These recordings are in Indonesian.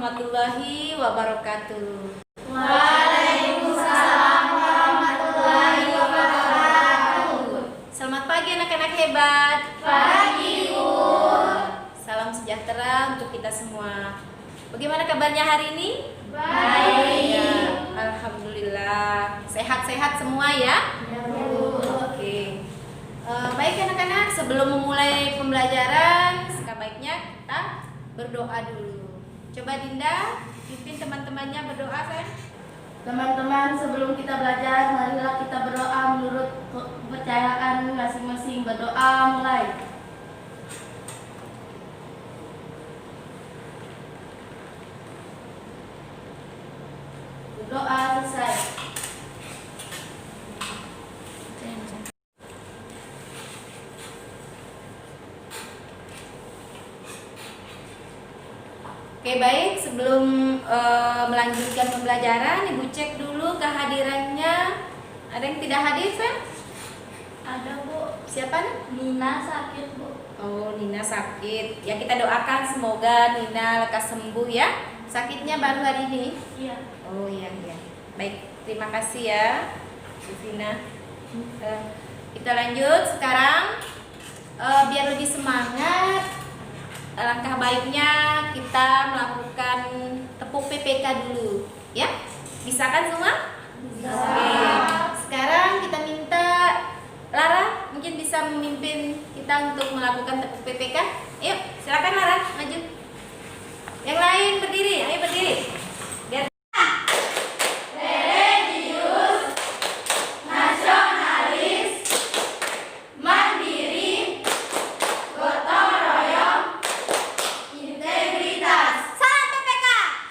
warahmatullahi wabarakatuh. Waalaikumsalam warahmatullahi wabarakatuh. Selamat pagi anak-anak hebat. Pagi, Bu. Salam sejahtera untuk kita semua. Bagaimana kabarnya hari ini? Baik. Ya, alhamdulillah. Sehat-sehat semua ya? Ya, Bu. Oke. Baik anak-anak, sebelum memulai pembelajaran, sebaiknya kita berdoa dulu. Coba Dinda pimpin teman-temannya berdoa, sayang. Teman-teman, sebelum kita belajar, marilah kita berdoa menurut kepercayaan masing-masing. Berdoa mulai. Berdoa selesai. Oke, baik, sebelum melanjutkan pembelajaran, Ibu cek dulu kehadirannya. Ada yang tidak hadir, sayang? Ada, Bu. Siapa nih? Nina sakit, Bu. Oh, Nina sakit. Ya, kita doakan semoga Nina lekas sembuh ya. Sakitnya baru hari ini? Iya. Oh iya, iya. Baik, terima kasih ya, Bu Vina. Kita lanjut sekarang. Biar lebih semangat, langkah baiknya kita melakukan tepuk PPK dulu, ya. Bisa kan semua? Bisa. Oke. Sekarang kita minta Lara mungkin bisa memimpin kita untuk melakukan tepuk PPK. Yuk, silakan Lara, maju. Yang lain berdiri, ayo berdiri. Biar Religius, nasionalis, mandiri, gotong royong, integritas. salam PPK.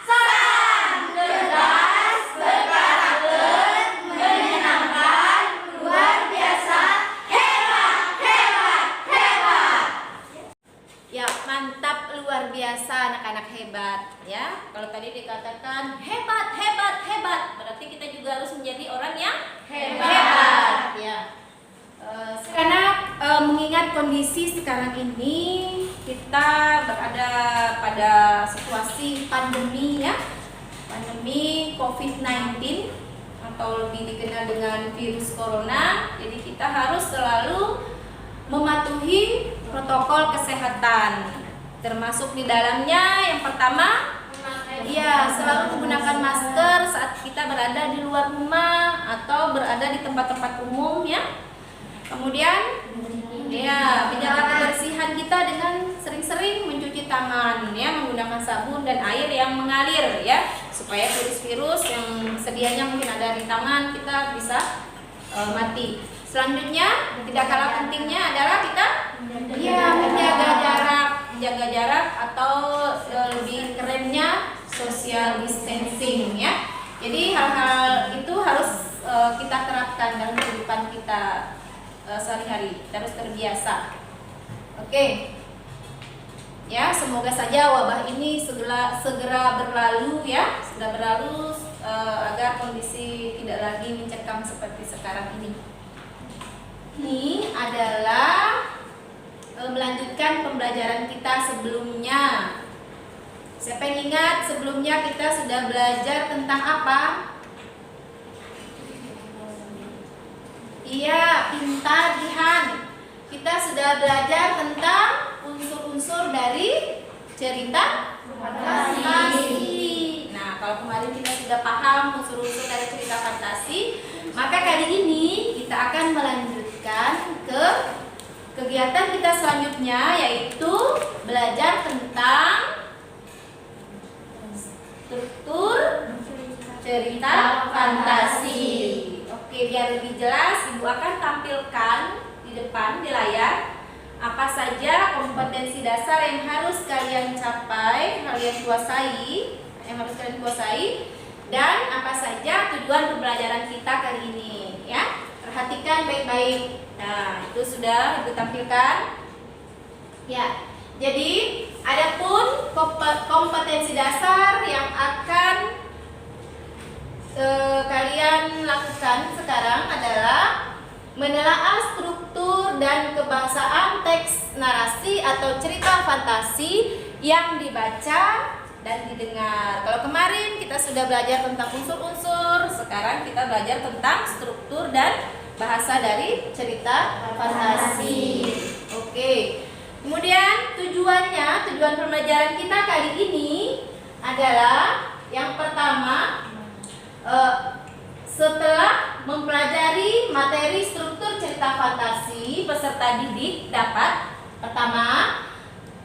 Salam cerdas, berkarakter, menyenangkan, luar biasa, hebat, hebat, hebat. Ya, mantap, luar biasa anak-anak hebat ya. Kalau tadi dikatakan hebat, hebat, hebat, berarti kita juga harus menjadi orang yang Hebat. ya. Sekarang mengingat kondisi sekarang ini kita berada pada situasi pandemi ya. Pandemi COVID-19 atau lebih dikenal dengan virus corona. Jadi kita harus selalu mematuhi protokol kesehatan, termasuk di dalamnya yang pertama, ya selalu menggunakan masker saat kita berada di luar rumah atau berada di tempat-tempat umum ya. Kemudian ya menjaga kebersihan kita dengan sering-sering mencuci tangan ya, menggunakan sabun dan air yang mengalir ya, supaya virus-virus yang sedianya mungkin ada di tangan kita bisa mati. Selanjutnya, tidak kalah pentingnya adalah kita menjaga jarak atau lebih kerennya social distancing ya. Jadi hal-hal itu harus kita terapkan dalam kehidupan kita sehari-hari. Kita harus terbiasa. Oke. Ya, semoga saja wabah ini segera berlalu ya, agar kondisi tidak lagi mencekam seperti sekarang ini. Ini adalah melanjutkan pembelajaran kita sebelumnya. Siapa yang ingat sebelumnya kita sudah belajar tentang apa? Iya, pintar Jihan. Kita sudah belajar tentang unsur-unsur dari cerita fantasi. Nah, kalau kemarin kita sudah paham unsur-unsur dari cerita fantasi, maka kali ini kita akan melanjutkan ke kegiatan kita selanjutnya, yaitu belajar tentang struktur cerita fantasi. Oke, biar lebih jelas, Ibu akan tampilkan di depan di layar apa saja kompetensi dasar yang harus kalian capai, dan apa saja tujuan pembelajaran kita kali ini ya. Perhatikan baik-baik. Nah, itu sudah Ibu tampilkan. Ya. Jadi, adapun kompetensi dasar yang akan kalian lakukan sekarang adalah menelaah struktur dan kebahasaan teks narasi atau cerita fantasi yang dibaca dan didengar. Kalau kemarin kita sudah belajar tentang unsur-unsur, sekarang kita belajar tentang struktur dan bahasa dari cerita fantasi. Oke. Kemudian tujuan pembelajaran kita kali ini adalah yang pertama, setelah mempelajari materi struktur cerita fantasi, peserta didik dapat pertama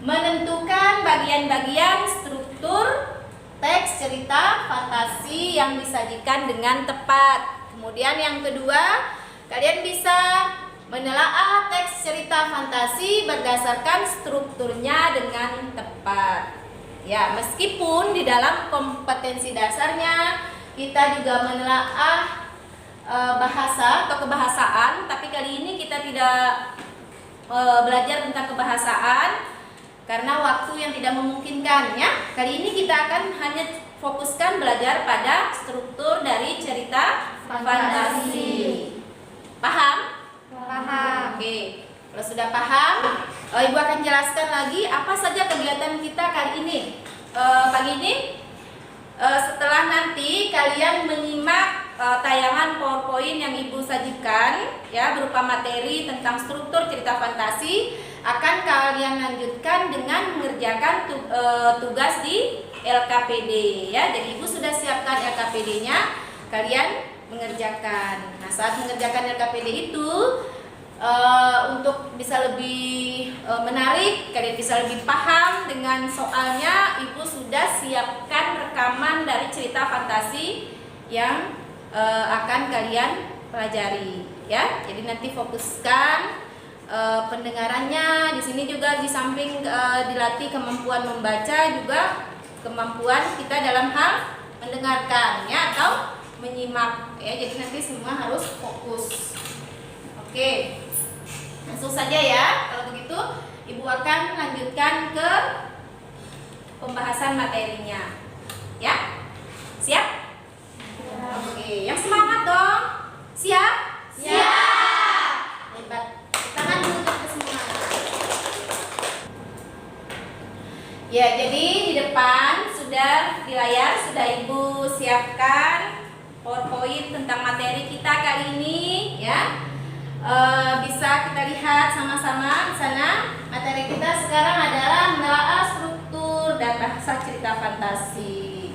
menentukan bagian-bagian struktur teks cerita fantasi yang disajikan dengan tepat. Kemudian yang kedua, kalian bisa menelaah teks cerita fantasi berdasarkan strukturnya dengan tepat. Ya, meskipun di dalam kompetensi dasarnya kita juga menelaah bahasa atau kebahasaan, tapi kali ini kita tidak belajar tentang kebahasaan karena waktu yang tidak memungkinkan ya. Kali ini kita akan hanya fokuskan belajar pada struktur dari cerita fantasi. Paham? Paham. Oke. Kalau sudah paham, Ibu akan jelaskan lagi apa saja kegiatan kita kali ini. Pagi ini setelah nanti kalian menyimak tayangan PowerPoint yang Ibu sajikan ya berupa materi tentang struktur cerita fantasi, akan kalian lanjutkan dengan mengerjakan tugas di LKPD ya. Jadi Ibu sudah siapkan LKPD-nya, kalian mengerjakan. Nah, saat mengerjakan LKPD itu untuk bisa lebih menarik, kalian bisa lebih paham dengan soalnya, Ibu sudah siapkan rekaman dari cerita fantasi yang akan kalian pelajari ya. Jadi nanti fokuskan pendengarannya. Di sini juga di samping dilatih kemampuan membaca, juga kemampuan kita dalam hal mendengarkan ya atau menyimak ya. Jadi nanti semua harus fokus. Oke, langsung saja ya. Kalau begitu Ibu akan lanjutkan ke pembahasan materinya ya. Siap? Oke, yang semangat dong. Siap? Siap. Hebat. Tangan dulu untuk semangat. Ya, jadi di depan sudah di layar sudah Ibu siapkan PowerPoint tentang materi kita kali ini ya. Bisa kita lihat sama-sama di sana. Materi kita sekarang adalah menelaah struktur dan bahasa cerita fantasi.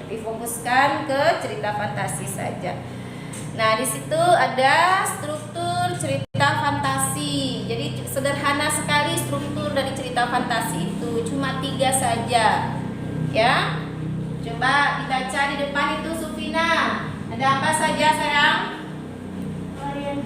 Tapi fokuskan ke cerita fantasi saja. Nah, di situ ada struktur cerita fantasi. Jadi sederhana sekali struktur dari cerita fantasi itu, cuma 3 saja. Ya. Coba dibaca di depan itu, Sufina. Ada apa saja, sayang?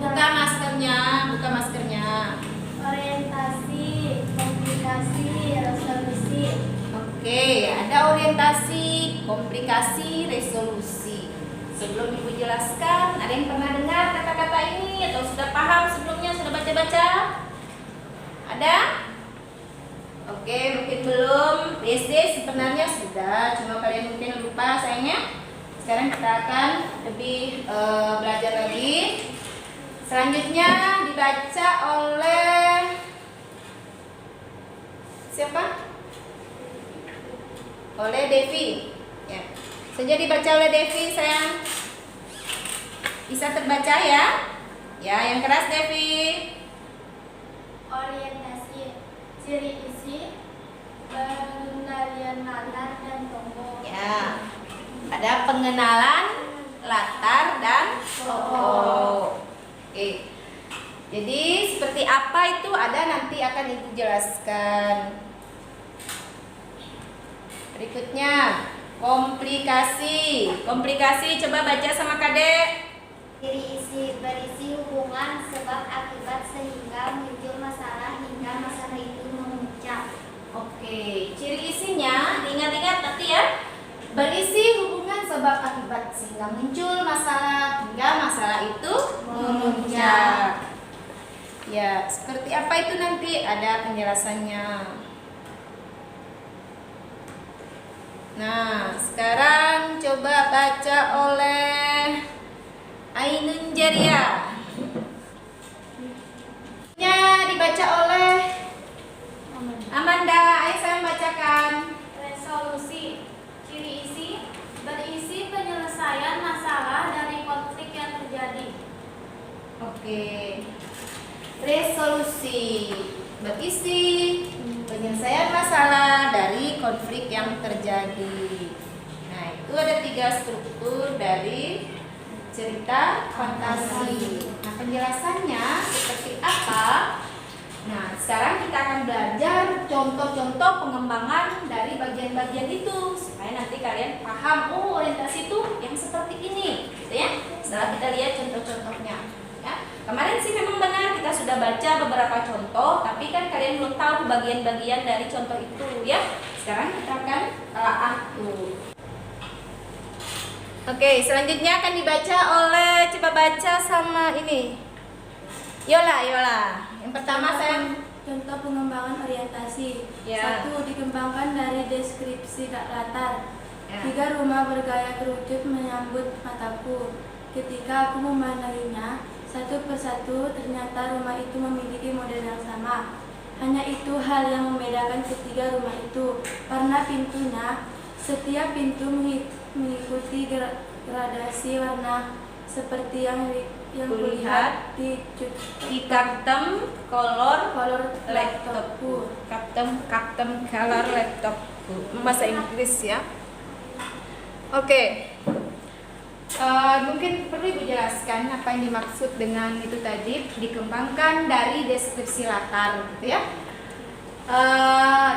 Buka maskernya, buka maskernya. Orientasi, komplikasi, resolusi. Oke, ada orientasi, komplikasi, resolusi. Sebelum Ibu jelaskan, ada yang pernah dengar kata-kata ini atau sudah paham sebelumnya, sudah baca-baca? Ada? Oke, mungkin belum. SD sebenarnya sudah, cuma kalian mungkin lupa sayangnya. Sekarang kita akan lebih belajar lagi. Selanjutnya dibaca oleh siapa? Oleh Devi. Ya. Saja dibaca oleh Devi, sayang. Bisa terbaca ya? Ya, yang keras Devi. Orientasi, ciri isi, pengendalian latar dan tokoh. Ya. Ada pengenalan latar dan tokoh. Oke. Jadi seperti apa itu ada nanti akan Ibu jelaskan. Berikutnya komplikasi. Komplikasi coba baca sama Kadek. Ciri isi, berisi hubungan sebab akibat sehingga muncul masalah hingga masalah itu memuncak. Oke, ciri isinya diingat-ingat nanti ya. Berisi hubungan sebab akibat sehingga muncul masalah hingga masalah itu memuncak. Ya, seperti apa itu nanti ada penjelasannya. Nah, sekarang coba baca oleh Ainun Jaria. Nya dibaca oleh Amanda. Ayo saya bacakan. Resolusi, isi penyelesaian masalah dari konflik yang terjadi. Nah, itu ada 3 struktur dari cerita fantasi. Nah, penjelasannya seperti apa? Nah, sekarang kita akan belajar contoh-contoh pengembangan dari bagian-bagian itu supaya nanti kalian paham, oh orientasi itu yang seperti ini, gitu ya. Setelah kita lihat contoh-contohnya, ya. Kemarin sih memang benar kita sudah baca beberapa contoh, tapi kan kalian belum tahu bagian-bagian dari contoh itu, ya. Sekarang kita akan telaah tuh. Oke, selanjutnya akan dibaca oleh, coba baca sama ini. Yola. Yang pertama saya Contoh pengembangan orientasi. Ya. 1. Dikembangkan dari deskripsi latar. Ya. 3. Rumah bergaya kerucut menyambut mataku. Ketika aku memandanginya, satu persatu ternyata rumah itu memiliki model yang sama. Hanya itu hal yang membedakan ketiga rumah itu. Warna pintunya, setiap pintu mengikuti gradasi warna seperti yang kulihat di custom color laptopku. custom color laptopku, bahasa Inggris ya. Oke. Mungkin perlu Ibu jelaskan apa yang dimaksud dengan itu tadi, dikembangkan dari deskripsi latar, gitu ya.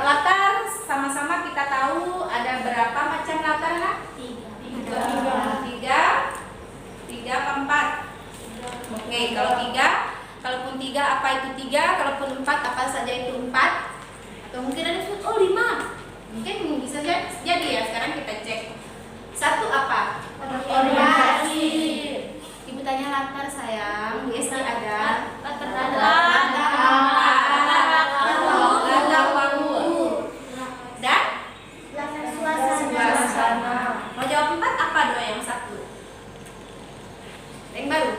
Latar sama-sama kita tahu ada berapa macam latar, nak? 3 apa 4? Oke, kalau 3, kalaupun 3 apa itu 3, kalaupun 4 apa saja itu 4. Atau mungkin ada disebut 5. Mungkin bisa jadi ya, sekarang kita cek. 1 apa? Orientasi. Ibu tanya latar sayang. Di SD ada latar panggung dan suasana. Mau jawab 4 apa doa yang 1? Yang baru?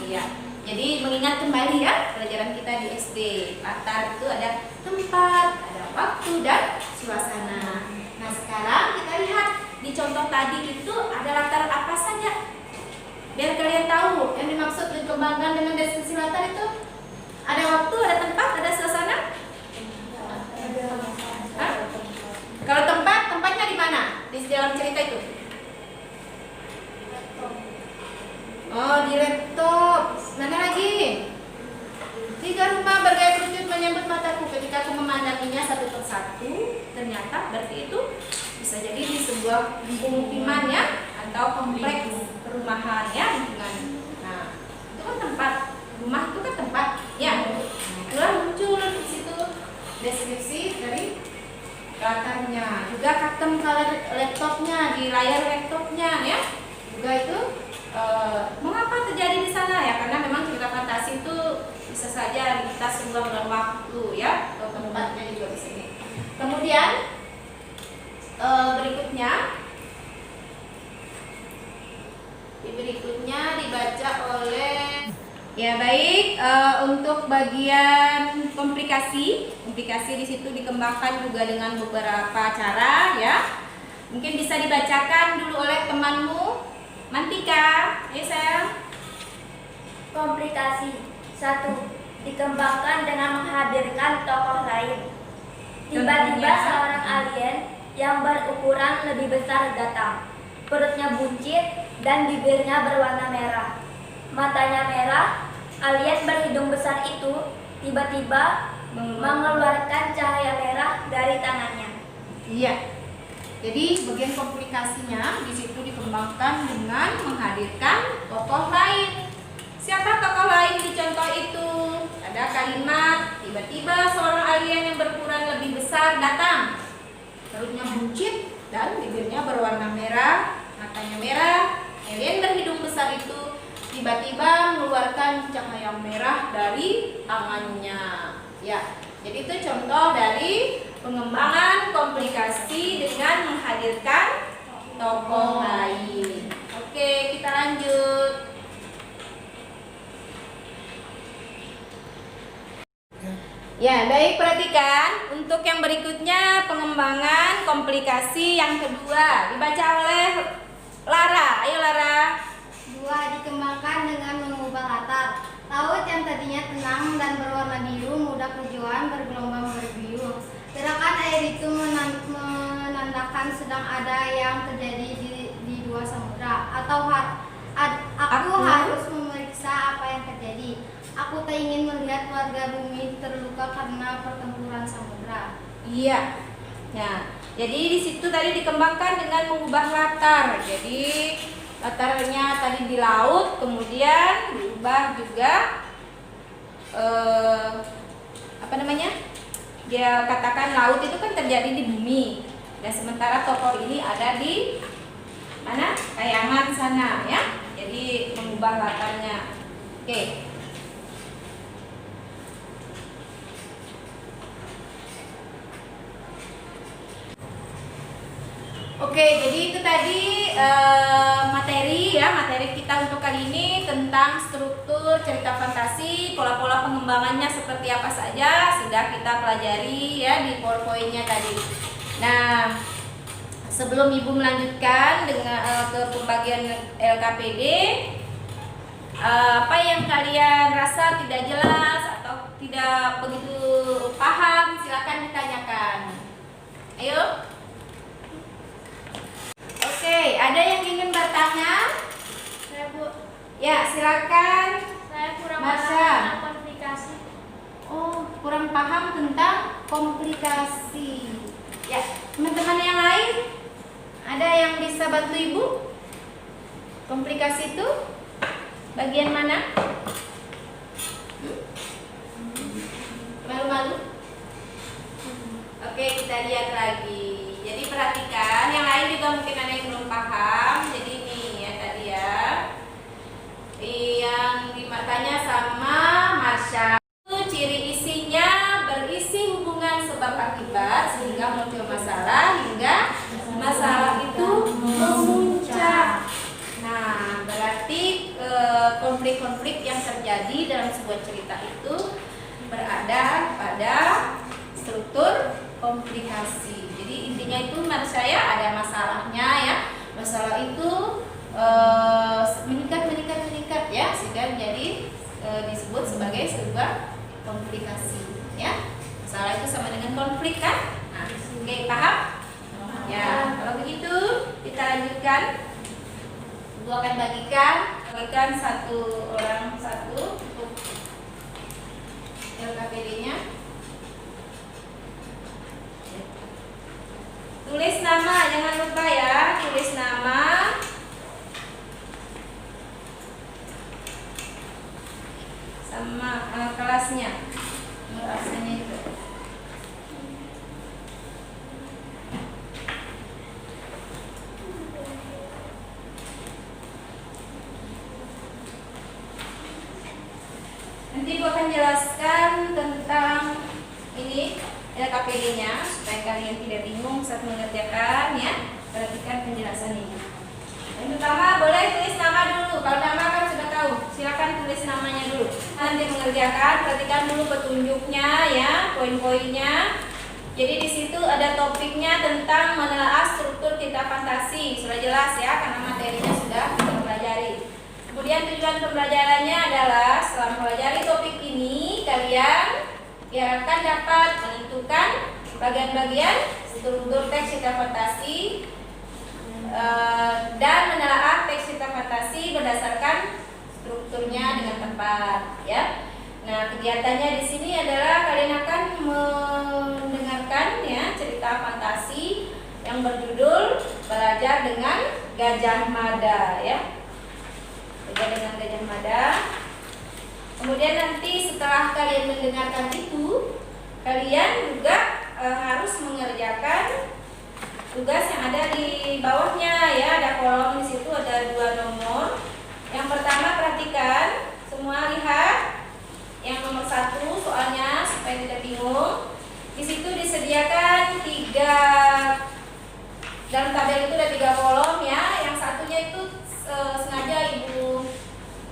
Iya. Jadi mengingat kembali ya pelajaran kita di SD. Latar itu ada tempat, ada waktu dan suasana. Nah, sekarang kita lihat di contoh tadi itu ada latar apa saja. Biar kalian tahu yang dimaksud dikembangkan dengan deskripsi latar itu ada waktu, ada tempat, ada suasana. Hah? Kalau tempatnya di mana? Di dalam cerita itu? Oh, di laptop. Mana lagi? 3 rumah bergaya kerucut menyambut mataku. Ketika aku memandanginya satu persatu, ternyata berarti itu bisa jadi di sebuah pemukiman ya, atau kompleks perumahan ya, lingkungan. Nah, itu kan tempat. Rumah itu kan tempat. Ya. Nah, itulah muncul di situ deskripsi dari latarnya. Juga custom color laptopnya, di layar laptopnya ya. Juga itu mengapa terjadi di sana ya? Karena memang cerita fantasi itu bisa saja lintas ruang dan waktu ya, atau tempatnya juga di sini. Kemudian berikutnya dibaca oleh ya baik. Untuk bagian komplikasi di situ dikembangkan juga dengan beberapa cara ya. Mungkin bisa dibacakan dulu oleh temanmu. Mantika, ya sayang. Komplikasi. 1. Dikembangkan dengan menghadirkan tokoh lain. Tiba-tiba seorang alien yang berukuran lebih besar datang. Perutnya buncit dan bibirnya berwarna merah. Matanya merah. Alien berhidung besar itu tiba-tiba mengeluarkan cahaya merah dari tangannya. Iya. Jadi bagian komplikasinya di situ dikembangkan dengan menghadirkan tokoh lain. Siapa tokoh lain di contoh itu? Ada kalimat, tiba-tiba seorang alien yang berukuran lebih besar datang. Perutnya buncit dan bibirnya berwarna merah, matanya merah. Alien berhidung besar itu tiba-tiba mengeluarkan cahaya merah dari tangannya. Ya, jadi itu contoh dari pengembangan komplikasi dengan menghadirkan tokoh lain. Oke, kita lanjut. Ya, baik, perhatikan untuk yang berikutnya pengembangan komplikasi yang kedua dibaca oleh Lara. Ayo Lara. 2. Dikembangkan dengan mengubah latar. Laut yang tadinya tenang dan berwarna biru mudah kejuan bergelombang berbiu. Gerakan air itu menandakan sedang ada yang terjadi di dua samudra. Aku harus memeriksa apa yang terjadi. Aku tak ingin melihat warga bumi terluka karena pertempuran samudra. Iya. Nah, jadi di situ tadi dikembangkan dengan mengubah latar. Jadi latarnya tadi di laut, kemudian diubah juga dia katakan laut itu kan terjadi di bumi. Dan sementara tokoh ini ada di mana? Kayangan sana ya. Jadi mengubah latarnya. Oke. Oke, jadi itu tadi materi kita untuk kali ini tentang struktur cerita fantasi, pola-pola pengembangannya seperti apa saja sudah kita pelajari ya di PowerPoint-nya tadi. Nah, sebelum Ibu melanjutkan dengan ke pembagian LKPD, apa yang kalian rasa tidak jelas atau tidak begitu paham, silakan ditanyakan. Ayo. Oke, ada yang ingin bertanya? Saya Bu, Ya, silakan. saya kurang Masya. paham tentang komplikasi. Oh, kurang paham tentang komplikasi. Ya, teman-teman yang lain, ada yang bisa bantu Ibu? Komplikasi itu bagian mana? Malu-malu? Oke, kita lihat lagi. Jadi perhatikan, yang lain juga mungkin ada yang belum paham. Jadi ini ya tadi ya, yang dimatanya sama Marsha. Ciri isinya berisi hubungan sebab akibat sehingga muncul masalah hingga masalah itu memuncak. Nah, berarti konflik-konflik yang terjadi dalam sebuah cerita itu berada pada struktur komplikasi. Jadi intinya itu menurut saya ada masalahnya ya. Masalah itu meningkat ya, sehingga jadi disebut sebagai sebuah komplikasi ya. Masalah itu sama dengan konflik kan? Nah, oke, paham? Ya, kalau begitu kita lanjutkan. Ibu akan bagikan satu orang satu untuk LKPD-nya. Tulis nama, jangan lupa ya, tulis nama. Sama kelasnya, nomor absennya juga. Nanti Ibu akan jelaskan tentang ini LKPD-nya supaya kalian tidak bingung saat mengerjakan ya. Perhatikan penjelasan ini. Yang pertama boleh tulis nama dulu. Kalau nama kan sudah tahu. Silakan tulis namanya dulu. Nanti mengerjakan, perhatikan dulu petunjuknya ya, poin-poinnya. Jadi di situ ada topiknya tentang menelaah struktur cerita fantasi. Sudah jelas ya, karena materinya sudah kita pelajari. Kemudian tujuan pembelajarannya adalah setelah mempelajari topik ini, kalian diharapkan dapat menentukan bagian-bagian struktur teks cerita fantasi dan menelaah teks cerita fantasi berdasarkan strukturnya dengan tepat ya. Nah, kegiatannya di sini adalah kalian akan mendengarkan ya cerita fantasi yang berjudul Belajar dengan Gajah Mada ya. Belajar dengan Gajah Mada. Kemudian nanti setelah kalian mendengarkan itu, kalian juga harus mengerjakan tugas yang ada di bawahnya ya. Ada kolom di situ, ada 2 nomor. Yang pertama perhatikan, semua lihat yang nomor 1 soalnya supaya tidak bingung. Di situ disediakan 3, dalam tabel itu ada 3 kolom ya. Yang satunya itu sengaja Ibu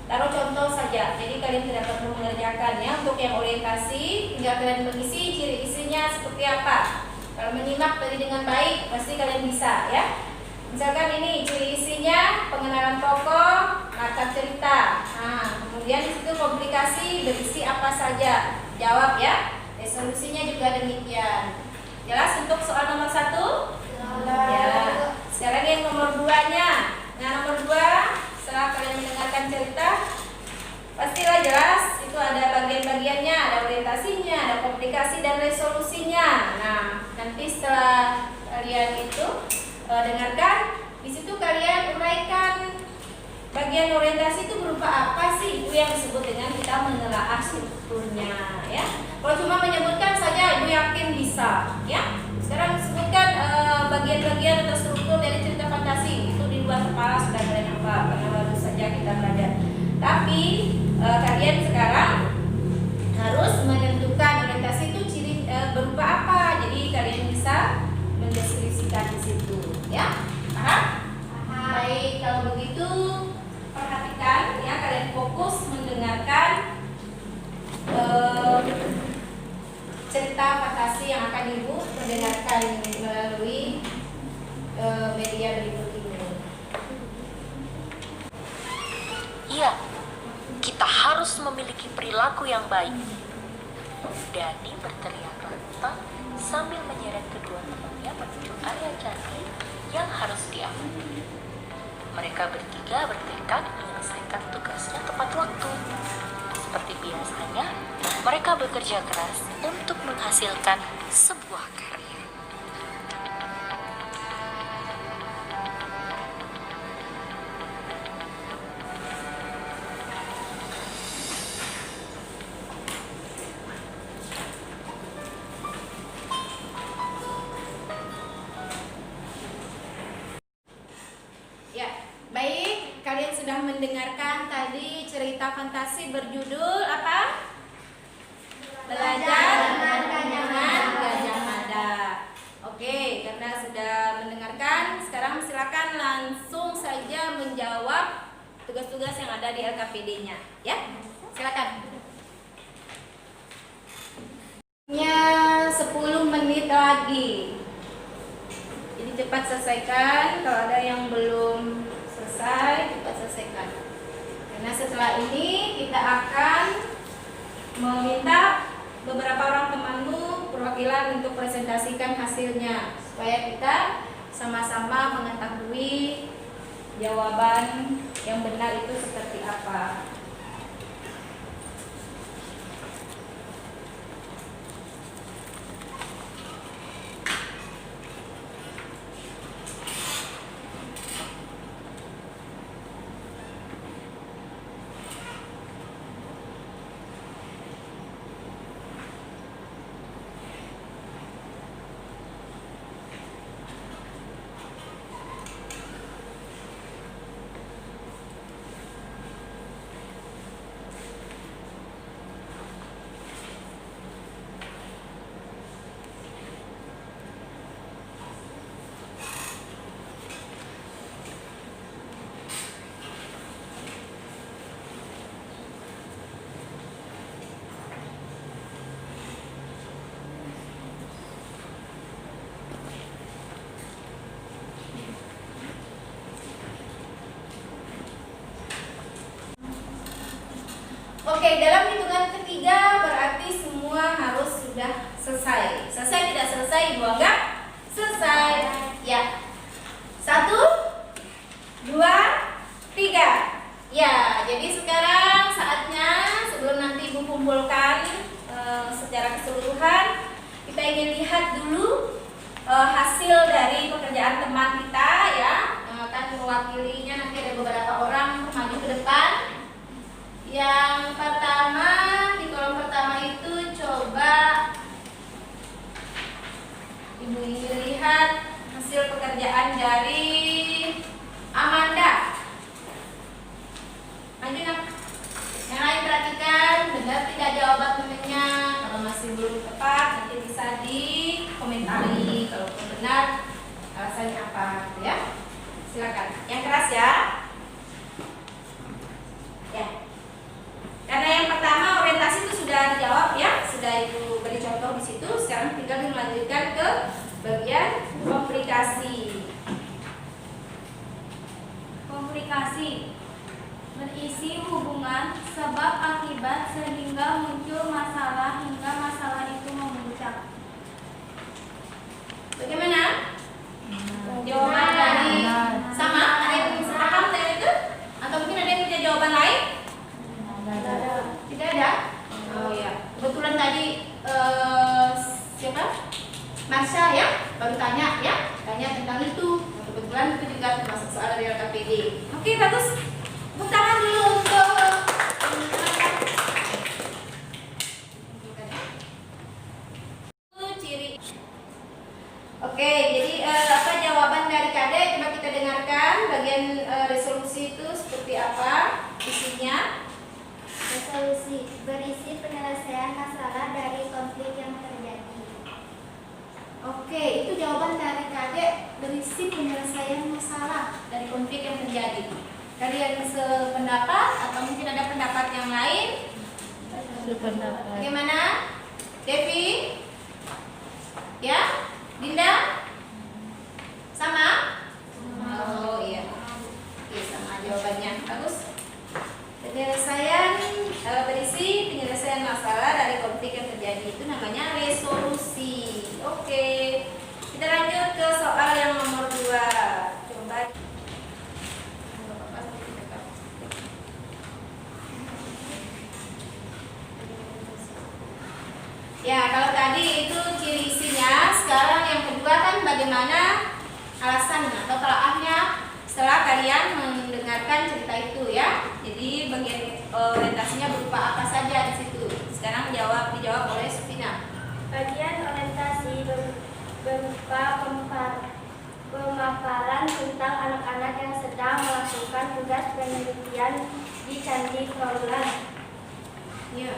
taruh contoh saja, jadi kalian tidak perlu mengerjakan ya. Untuk yang orientasi, tinggal kalian mengisi ciri isinya seperti apa. Kalau menyimak tadi dengan baik, pasti kalian bisa ya. Misalkan ini ciri isinya, pengenalan tokoh, menakar cerita. Nah, kemudian di situ komplikasi berisi apa saja, jawab ya. Resolusinya juga demikian. Jelas untuk soal nomor 1? Ya. Sekarang yang nomor 2-nya. Nah, nomor 2, setelah kalian mendengarkan cerita, pastilah jelas itu ada bagian-bagiannya, ada orientasinya, ada komplikasi dan resolusinya. Nah, nanti setelah kalian itu dengarkan, di situ kalian uraikan bagian orientasi itu berupa apa sih, itu yang disebut dengan kita menelaah strukturnya ya. Kalau cuma menyebutkan saja ibu yakin bisa ya. Sekarang sebutkan bagian-bagian atau struktur dari cerita fantasi itu di luar kepala sudah kalian hafal karena baru saja kita belajar. Tapi kalian sekarang harus menentukan orientasi itu ciri berupa apa. Jadi kalian bisa mendeskripsikan di situ ya. Paham? Baik, kalau begitu perhatikan ya, kalian fokus mendengarkan cerita fantasi yang akan ibu mendengarkan melalui media berikut ini. Iya, kita harus memiliki perilaku yang baik. Dani berteriak lantang sambil menyeret kedua temannya menuju area candi yang harus diamati. Mereka bertiga bertekad menyelesaikan tugasnya tepat waktu. Seperti biasanya, mereka bekerja keras untuk menghasilkan sebuah karya. Ya, baik, kalian sudah mendengarkan tadi cerita fantasi berjudul apa? Belajar dengan Gajah Mada. Oke, karena sudah mendengarkan, sekarang silakan langsung saja menjawab tugas-tugas yang ada di LKPD-nya, ya. Silakan. Nya 10 menit lagi. Jadi cepat selesaikan. Kalau ada yang belum selesai, cepat selesaikan. Karena setelah ini kita akan meminta beberapa orang temanmu perwakilan untuk presentasikan hasilnya supaya kita sama-sama mengetahui jawaban yang benar itu seperti apa. Oke, dalam hitungan ketiga berarti semua harus sudah selesai. Selesai tidak selesai, Ibu anggap selesai. Ya. 1, 2, 3. Ya, jadi sekarang saatnya sebelum nanti Ibu kumpulkan secara keseluruhan, kita ingin lihat dulu hasil dari pekerjaan teman kita ya. Akan mewakilinya nanti ada beberapa orang maju ke depan. Yang pertama, di kolom pertama itu coba Ibu ingin lihat hasil pekerjaan dari Amanda. Maju nak. Yang lain perhatikan, benar tidak jawaban temennya. Kalau masih belum tepat, nanti bisa dikomentari. Kalau benar, alasannya apa, ya? Silakan. Yang keras ya. Ya. Karena yang pertama orientasi itu sudah dijawab ya, sudah Ibu beri contoh di situ. Sekarang tinggal dilanjutkan ke bagian komplikasi. Komplikasi. kondisi hubungan sebab akibat sehingga muncul masalah hingga masalah itu memuncak. Bagaimana? Jawaban dari sama? Ada yang paham dengan itu? Atau mungkin ada yang punya jawaban lain? Tidak ada? Oh ya, kebetulan tadi siapa? Marsha ya, baru tanya tentang itu. Kebetulan itu juga termasuk soal dari LKPD. Oke, bagus. Tepuk tangan dulu untuk ciri. Oke, jadi apa jawaban dari Kadek? Coba kita dengarkan bagian resolusi itu seperti apa isinya. Resolusi berisi penyelesaian masalah dari konflik yang terjadi. Oke, itu jawaban dari Kadek, berisi penyelesaian masalah dari konflik yang terjadi. Kalian sependapat atau mungkin ada pendapat yang lain? Sependapat. Bagaimana? Devi? Ya? Dinda? Sama? Oh iya. Oke, sama jawabannya. Bagus. Penyelesaian berisi penyelesaian masalah dari konflik yang terjadi itu namanya resolusi. Oke. Kita lanjut ke soal yang nomor 2. Coba. Ya, kalau tadi itu ciri isinya, sekarang yang kedua kan bagaimana alasan atau telaahnya setelah kalian mendengarkan cerita itu ya. Jadi bagian orientasinya berupa apa saja di situ. Sekarang dijawab oleh Sufina. Bagian orientasi berupa pemaparan tentang anak-anak yang sedang melakukan tugas penelitian di Candi Prambanan. Ya.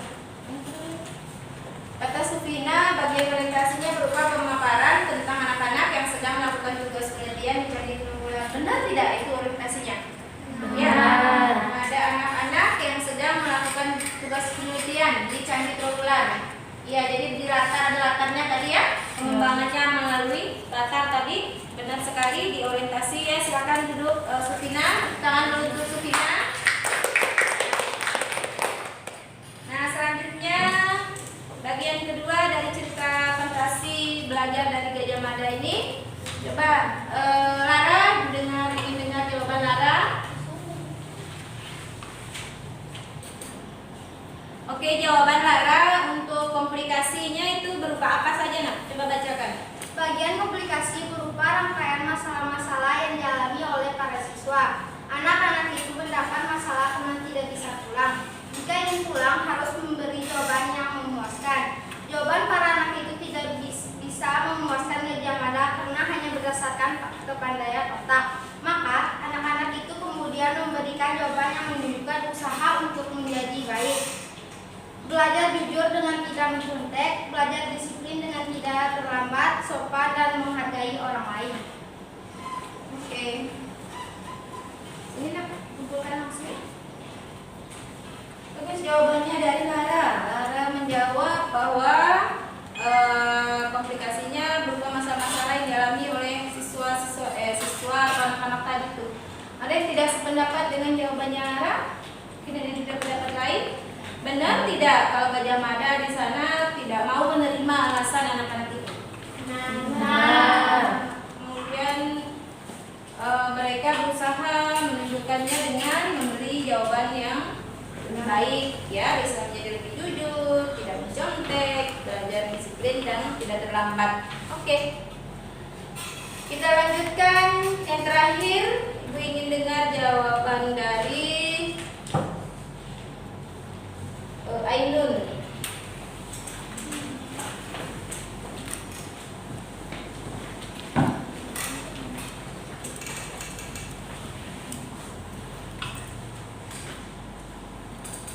Kata Sufina, bagian orientasinya berupa pemaparan tentang anak-anak yang sedang melakukan tugas penelitian di Candi Prambanan. Benar tidak itu orientasinya? Ya. Ada anak-anak yang sedang melakukan tugas penelitian di Candi Prambanan. Ya, jadi di latar ada latarnya tadi ya, pengembangannya melalui latar tadi. Benar sekali di orientasi ya. Silakan duduk Sufina, tangan dulu untuk Sufina. Nah, selanjutnya bagian kedua dari cerita fantasi belajar dari Gajah Mada ini. Coba Lara ingin dengar jawaban Lara. Oke, jawaban Lara untuk komplikasinya itu berupa apa saja nak? Coba bacakan. Bagian komplikasi berupa rangkaian masalah-masalah yang dialami oleh para siswa. Anak-anak itu mendapat masalah karena tidak bisa pulang. Jika ingin pulang harus memberi jawaban yang memuaskan. Jawaban para anak itu tidak bisa memuaskan Gajah Mada karena hanya berdasarkan kepandaian otak. Maka anak-anak itu kemudian memberikan jawaban yang menunjukkan usaha untuk menjadi baik. Belajar jujur dengan tidak mencontek, belajar disiplin dengan tidak terlambat, sopan dan menghargai orang lain. Oke. Ini nak kumpulkan langsung. Bagus jawabannya dari Lara. Lara menjawab bahwa komplikasinya berupa masalah-masalah yang dialami oleh siswa atau anak-anak tadi itu. Ada yang tidak sependapat dengan jawabannya Lara? Mungkin ada yang tidak pendapat lain? Benar tidak kalau Gajah Mada di sana tidak mau menerima alasan anak-anak itu? Benar. Kemudian mereka berusaha menunjukkannya dengan memberi jawaban yang baik, ya, bisa menjadi lebih jujur, tidak mencontek, belajar disiplin dan tidak terlambat. Oke. Kita lanjutkan yang terakhir. Ibu ingin dengar jawaban dari Ainun.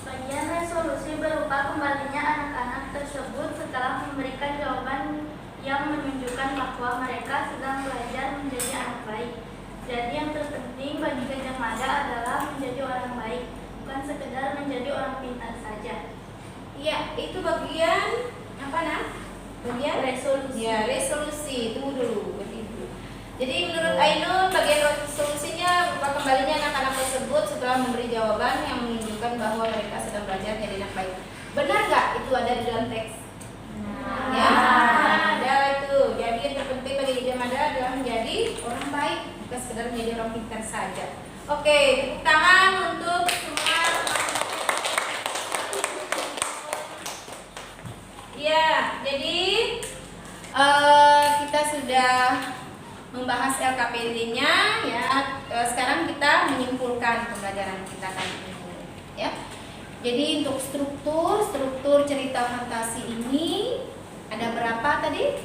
Bagian resolusi berupa kembalinya anak-anak tersebut setelah memberikan jawaban yang menunjukkan bahwa mereka sedang belajar menjadi anak baik. Jadi yang terpenting bagi Gajah Mada adalah menjadi orang baik, bukan sekedar menjadi orang pintar saja. Iya, itu bagian apa nak? Bagian Resolusi. Ya, resolusi. Tunggu dulu, berhenti dulu. Jadi menurut Ainun bagian resolusinya berupa kembalinya anak-anak tersebut setelah memberi jawaban yang memastikan bahwa mereka sedang belajar jadi anak baik. Benar nggak itu ada di dalam teks? Ya, ada itu. Jadi yang terpenting bagi Ida Mada adalah menjadi orang baik, bukan sekedar menjadi orang pintar saja. Oke, tepuk tangan untuk semua. Ya, jadi kita sudah membahas LKPD-nya ya. Sekarang kita menyimpulkan pembelajaran kita kali ini ya. Jadi untuk struktur cerita fantasi ini ada berapa tadi?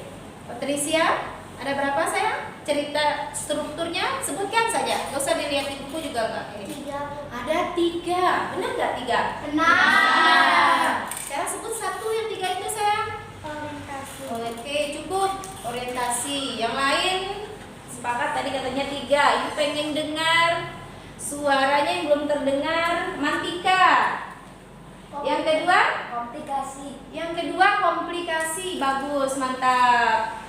Patricia, ada berapa saya? Cerita strukturnya sebutkan saja. Gak usah dilihat di buku juga enggak? 3. Ada 3. Benar nggak 3? Benar. Sekarang sebut satu yang 3 itu sayang. Orientasi. Oke, cukup. Orientasi. Yang lain sepakat tadi katanya 3. Ibu pengen dengar suaranya yang belum terdengar. Mantika. Yang kedua? Komplikasi. Yang kedua komplikasi. Bagus, mantap.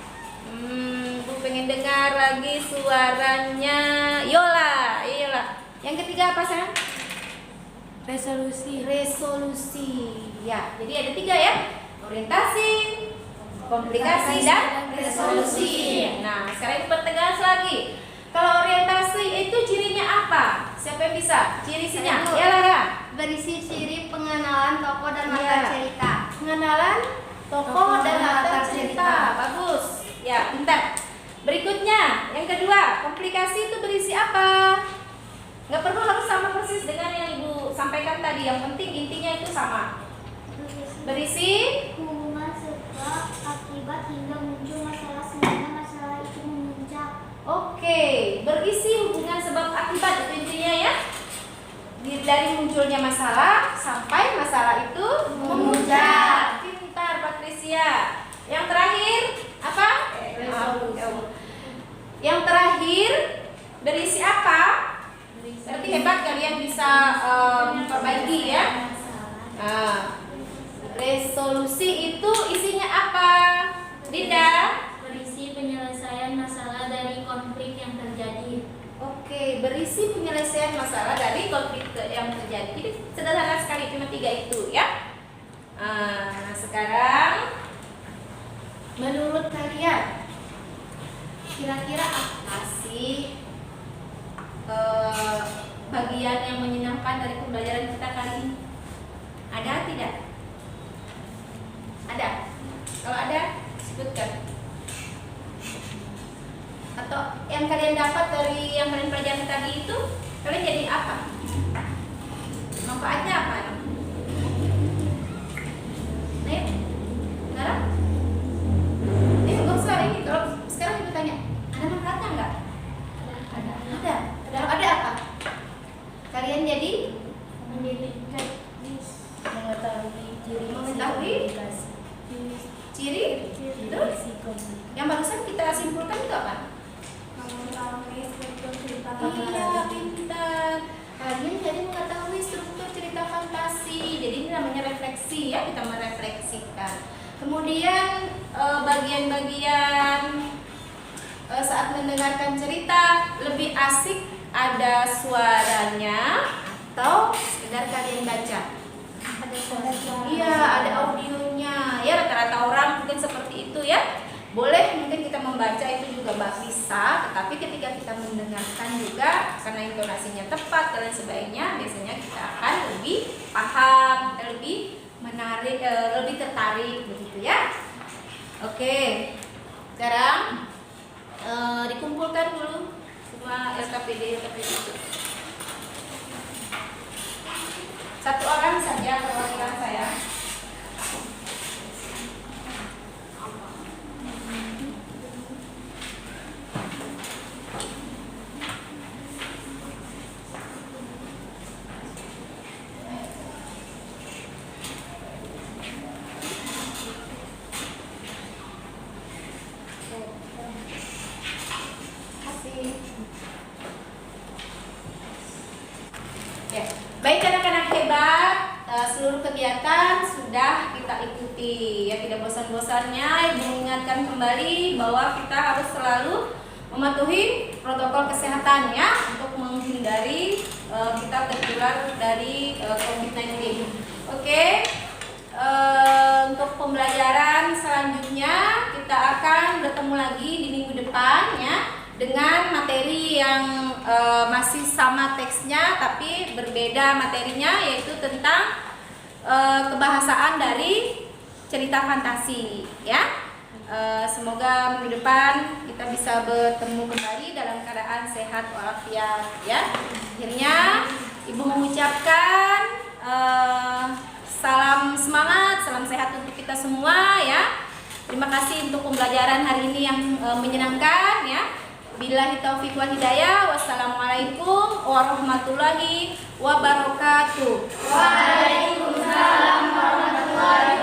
Bu pengen dengar lagi suaranya Yola. Yola. Yang ketiga apa sayang? Resolusi. Resolusi. Ya, jadi ada 3 ya. Orientasi, komplikasi dan resolusi. Nah, sekarang kita pertegas lagi. Kalau orientasi itu cirinya apa? Siapa yang bisa? Ciri-cirinya? Saya dulu. Ya, Lara. Berisi ciri pengenalan tokoh dan latar Iya. cerita. Pengenalan tokoh dan latar cerita. Bagus. Ya, pintar. Berikutnya, yang kedua, komplikasi itu berisi apa? Nggak perlu harus sama persis dengan yang Ibu sampaikan tadi. Yang penting intinya itu sama. Berisi Hubungan sebab akibat hingga muncul masalah sehingga masalah itu memuncak. Oke, berisi hubungan sebab akibat itu intinya ya. Dari munculnya masalah sampai masalah itu memuncak. Pintar Patricia. Yang terakhir apa? Yang terakhir berisi apa? Berarti hebat kalian bisa memperbaiki ya. Nah, resolusi itu isinya apa? Dinda? Berisi penyelesaian masalah dari konflik yang terjadi. Oke, berisi penyelesaian masalah dari konflik yang terjadi. Jadi sederhana sekali, cuma 3 itu ya. Nah, sekarang menurut kalian kira-kira apa sih bagian yang menyenangkan dari pembelajaran kita kali ini? Ada tidak? Ada? Kalau ada, sebutkan. Atau yang kalian dapat dari yang kalian pelajari tadi itu, kalian jadi apa? Manfaatnya apa? Nih, sekarang? Ini nggak usah ini. Kalau sekarang ibu tanya, ada manfaatnya nggak? Ada. Ada. Kalau ada apa? Kalian jadi mengetahui ciri. Terus yang barusan kita simpulkan itu apa? Iya, pintar. Kalian jadi mengetahui struktur cerita fantasi. Jadi ini namanya refleksi ya, kita merefleksikan. Kemudian bagian-bagian saat mendengarkan cerita lebih asik ada suaranya atau sekedar kalian baca? Iya, ada audionya. Ya, rata-rata orang mungkin seperti itu ya. Boleh mungkin kita membaca itu juga bisa, tetapi ketika kita mendengarkan juga karena intonasinya tepat dan lain sebagainya, biasanya kita akan lebih paham, lebih menarik, lebih tertarik begitu ya. Oke. Sekarang dikumpulkan dulu semua LKPD itu. Satu orang saja perwakilan saya. Ya, baik anak-anak hebat, seluruh kegiatan sudah kita ikuti ya, tidak bosan-bosannya. Mengingatkan kembali bahwa kita harus selalu mematuhi protokol kesehatan ya, untuk menghindari kita tertular dari COVID-19 Oke. Untuk pembelajaran selanjutnya kita akan bertemu lagi di minggu depan ya, dengan materi yang masih sama teksnya tapi berbeda materinya, yaitu tentang kebahasaan dari cerita fantasi ya. Semoga minggu depan kita bisa bertemu kembali dalam keadaan sehat walafiat ya. Akhirnya Ibu mengucapkan salam semangat, salam sehat untuk kita semua ya. Terima kasih untuk pembelajaran hari ini yang menyenangkan ya. Billahi taufiq wal hidayah. Wassalamualaikum warahmatullahi wabarakatuh. Waalaikumsalam warahmatullahi